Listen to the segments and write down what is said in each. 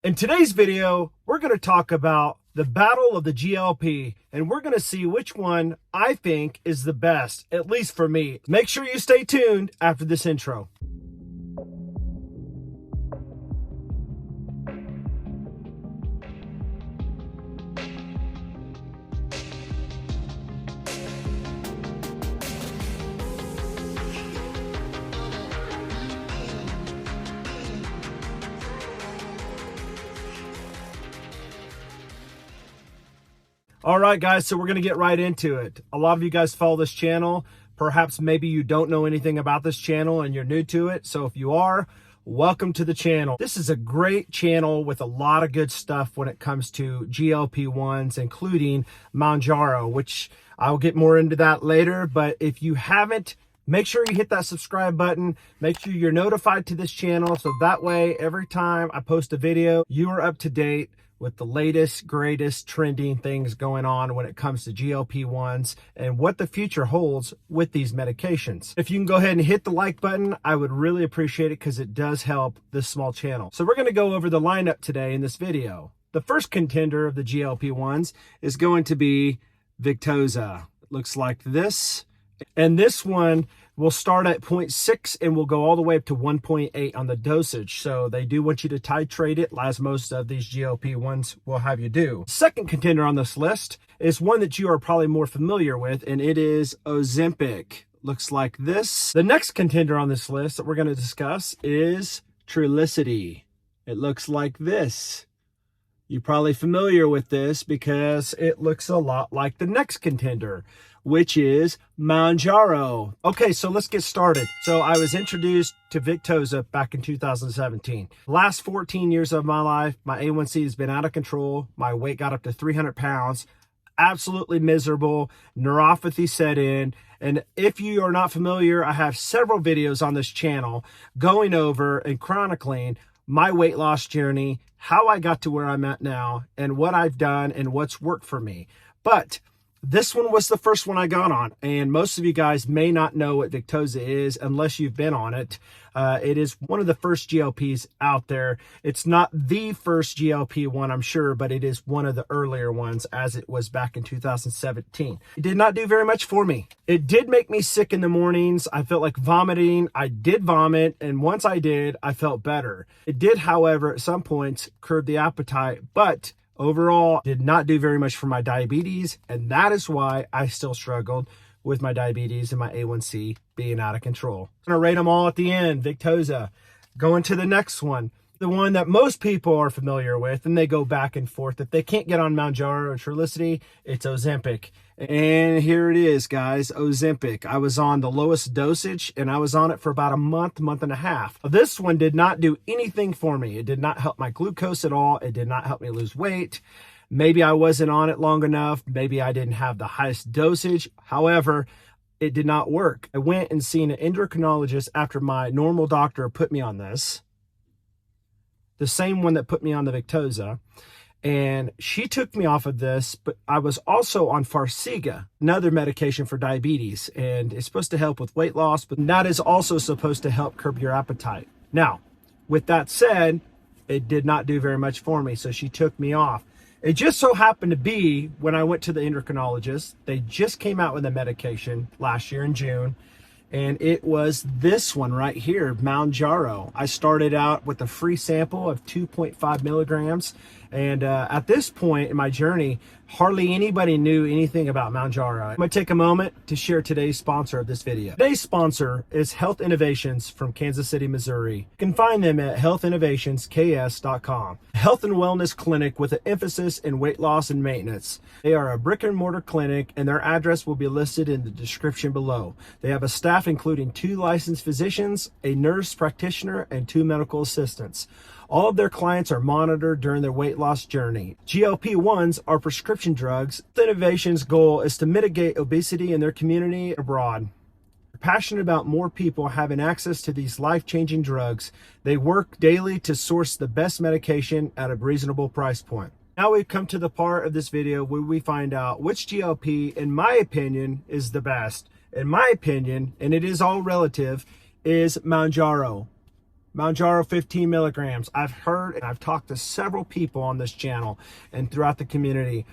In today's video, we're going to talk about the battle of the GLP, and we're going to see which one I think is the best, at least for me. Make sure you stay tuned after this intro. All right, guys, so we're going to get right into it. A lot of you guys follow this channel. Perhaps maybe you don't know anything about this channel and you're new to it. So if you are, welcome to the channel. This is a great channel with a lot of good stuff when it comes to GLP-1s, including Mounjaro, which I'll get more into that later. But if you haven't, make sure you hit that subscribe button. Make sure you're notified to this channel, so that way every time I post a video, you are up to date with the latest, greatest, trending things going on when it comes to GLP-1s and what the future holds with these medications. If you can go ahead and hit the like button, I would really appreciate it because it does help this small channel. So we're going to go over the lineup today in this video. The first contender of the GLP-1s is going to be Victoza. It looks like this. And this one will start at 0.6 and will go all the way up to 1.8 on the dosage. So they do want you to titrate it, as most of these GLP-1s will have you do. Second contender on this list is one that you are probably more familiar with, and it is Ozempic. Looks like this. The next contender on this list that we're going to discuss is Trulicity. It looks like this. You're probably familiar with this because it looks a lot like the next contender, which is Mounjaro. Okay, so let's get started. So I was introduced to Victoza back in 2017. Last 14 years of my life, my A1C has been out of control. My weight got up to 300 pounds. Absolutely miserable. Neuropathy set in. And if you are not familiar, I have several videos on this channel going over and chronicling my weight loss journey, how I got to where I'm at now, and what I've done and what's worked for me. But this one was the first one I got on, and most of you guys may not know what Victoza is unless you've been on it. It is one of the first GLPs out there. It's not the first GLP-1, I'm sure, but it is one of the earlier ones, as it was back in 2017. It did not do very much for me. It did make me sick in the mornings. I felt like vomiting. I did vomit, and once I did, I felt better. It did, however, at some points curb the appetite, but overall, did not do very much for my diabetes, and that is why I still struggled with my diabetes and my A1C being out of control. I'm gonna rate them all at the end. Victoza. Going to the next one, the one that most people are familiar with, and they go back and forth. If they can't get on Mounjaro or Trulicity, it's Ozempic. And here it is, guys, Ozempic. I was on the lowest dosage, and I was on it for about a month and a half. This one did not do anything for me. It did not help my glucose at all. It did not help me lose weight. Maybe I wasn't on it long enough. Maybe I didn't have the highest dosage. However, it did not work. I went and seen an endocrinologist after my normal doctor put me on this, the same one that put me on the Victoza. And she took me off of this, but I was also on Farxiga, another medication for diabetes, and it's supposed to help with weight loss, but that is also supposed to help curb your appetite. Now, with that said, it did not do very much for me, so she took me off. It just so happened to be when I went to the endocrinologist, they just came out with a medication last year in June, and it was this one right here, Mounjaro. I started out with a free sample of 2.5 milligrams. And at this point in my journey, hardly anybody knew anything about Mounjaro. I'm going to take a moment to share today's sponsor of this video. Today's sponsor is Health Innovations from Kansas City, Missouri. You can find them at HealthInnovationsJS.com. Health and wellness clinic with an emphasis in weight loss and maintenance. They are a brick and mortar clinic, and their address will be listed in the description below. They have a staff including 2 licensed physicians, a nurse practitioner, and 2 medical assistants. All of their clients are monitored during their weight loss journey. GLP-1s are prescription drugs. Innovation's goal is to mitigate obesity in their community abroad. They're passionate about more people having access to these life-changing drugs. They work daily to source the best medication at a reasonable price point. Now we've come to the part of this video where we find out which GLP, in my opinion, is the best. In my opinion, and it is all relative, is Mounjaro. Mounjaro 15 milligrams. I've heard and I've talked to several people on this channel and throughout the community.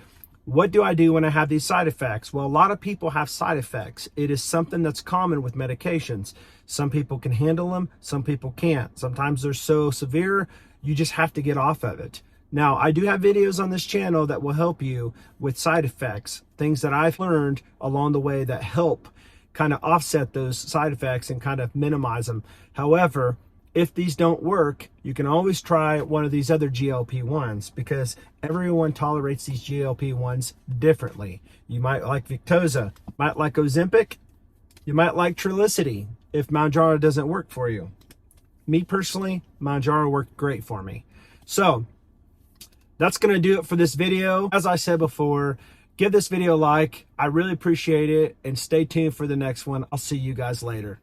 What do I do when I have these side effects? Well, a lot of people have side effects. It is something that's common with medications. Some people can handle them, some people can't. Sometimes they're so severe, you just have to get off of it. Now, I do have videos on this channel that will help you with side effects, things that I've learned along the way that help kind of offset those side effects and kind of minimize them. However, if these don't work, you can always try one of these other GLP-1s because everyone tolerates these GLP-1s differently. You might like Victoza, might like Ozempic, you might like Trulicity if Mounjaro doesn't work for you. Me personally, Mounjaro worked great for me. So that's going to do it for this video. As I said before, give this video a like. I really appreciate it, and stay tuned for the next one. I'll see you guys later.